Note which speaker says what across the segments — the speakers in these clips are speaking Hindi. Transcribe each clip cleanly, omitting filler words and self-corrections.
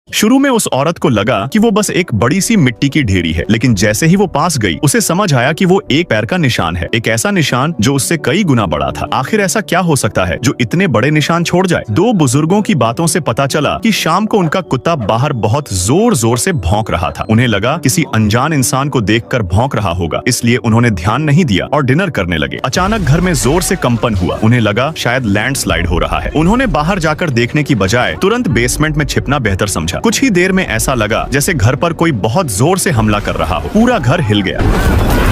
Speaker 1: शुरू में उस औरत को लगा कि वो बस एक बड़ी सी मिट्टी की ढेरी है, लेकिन जैसे ही वो पास गई उसे समझ आया कि वो एक पैर का निशान है, एक ऐसा निशान जो उससे कई गुना बड़ा था। आखिर ऐसा क्या हो सकता है जो इतने बड़े निशान छोड़ जाए? दो बुजुर्गों की बातों से पता चला कि शाम को उनका कुत्ता बाहर बहुत जोर जोर से भौंक रहा था। उन्हें लगा किसी अनजान इंसान को देखकर भौंक रहा होगा, इसलिए उन्होंने ध्यान नहीं दिया और डिनर करने लगे। अचानक घर में जोर से कंपन हुआ। उन्हें लगा शायद लैंडस्लाइड हो रहा है। उन्होंने बाहर जाकर देखने की बजाय तुरंत बेसमेंट में छिपना बेहतर समझा। कुछ ही देर में ऐसा लगा जैसे घर पर कोई बहुत जोर से हमला कर रहा हो। पूरा घर हिल गया।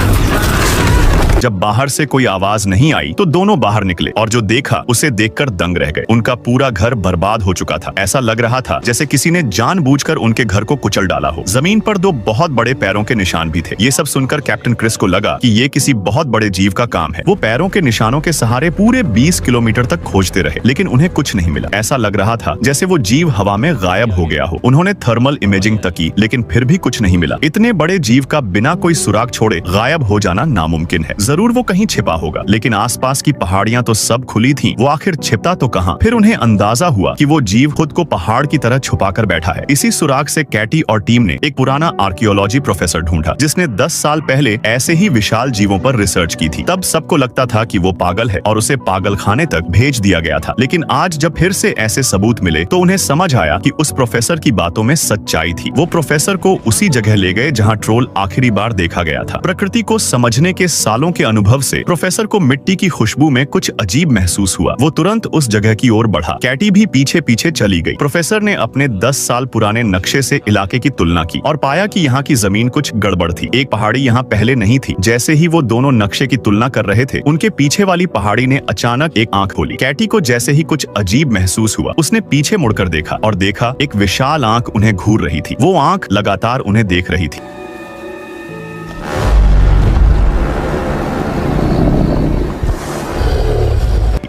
Speaker 1: जब बाहर से कोई आवाज नहीं आई तो दोनों बाहर निकले और जो देखा उसे देखकर दंग रह गए। उनका पूरा घर बर्बाद हो चुका था। ऐसा लग रहा था जैसे किसी ने जानबूझकर उनके घर को कुचल डाला हो। जमीन पर दो बहुत बड़े पैरों के निशान भी थे। ये सब सुनकर कैप्टन क्रिस को लगा कि ये किसी बहुत बड़े जीव का काम है। वो पैरों के निशानों के सहारे पूरे 20 किलोमीटर तक खोजते रहे, लेकिन उन्हें कुछ नहीं मिला। ऐसा लग रहा था जैसे वो जीव हवा में गायब हो गया हो। उन्होंने थर्मल इमेजिंग तक की, लेकिन फिर भी कुछ नहीं मिला। इतने बड़े जीव का बिना कोई सुराग छोड़े गायब हो जाना नामुमकिन है। जरूर वो कहीं छिपा होगा, लेकिन आसपास की पहाड़ियां तो सब खुली थीं। वो आखिर छिपता तो कहां? फिर उन्हें अंदाजा हुआ कि वो जीव खुद को पहाड़ की तरह छुपाकर बैठा है। इसी सुराग से कैटी और टीम ने एक पुराना आर्कियोलॉजी प्रोफेसर ढूंढा, जिसने 10 साल पहले ऐसे ही विशाल जीवों पर रिसर्च की थी। तब सबको लगता था कि वो पागल है और उसे पागलखाने तक भेज दिया गया था। लेकिन आज जब फिर से ऐसे सबूत मिले तो उन्हें समझ आया कि उस प्रोफेसर की बातों में सच्चाई थी। वो प्रोफेसर को उसी जगह ले गए जहाँ ट्रोल आखिरी बार देखा गया था। प्रकृति को समझने के सालों के अनुभव से प्रोफेसर को मिट्टी की खुशबू में कुछ अजीब महसूस हुआ। वो तुरंत उस जगह की ओर बढ़ा। कैटी भी पीछे पीछे चली गई। प्रोफेसर ने अपने 10 साल पुराने नक्शे से इलाके की तुलना की और पाया कि यहाँ की जमीन कुछ गड़बड़ थी। एक पहाड़ी यहाँ पहले नहीं थी। जैसे ही वो दोनों नक्शे की तुलना कर रहे थे, उनके पीछे वाली पहाड़ी ने अचानक एक आंख खोली। कैटी को जैसे ही कुछ अजीब महसूस हुआ, उसने पीछे मुड़कर देखा और देखा एक विशाल आंख उन्हें घूर रही थी। वो आंख लगातार उन्हें देख रही थी।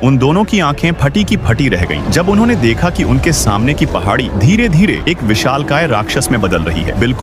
Speaker 1: उन दोनों की आंखें फटी की फटी रह गईं जब उन्होंने देखा कि उनके सामने की पहाड़ी धीरे धीरे एक विशालकाय राक्षस में बदल रही है। बिल्कुल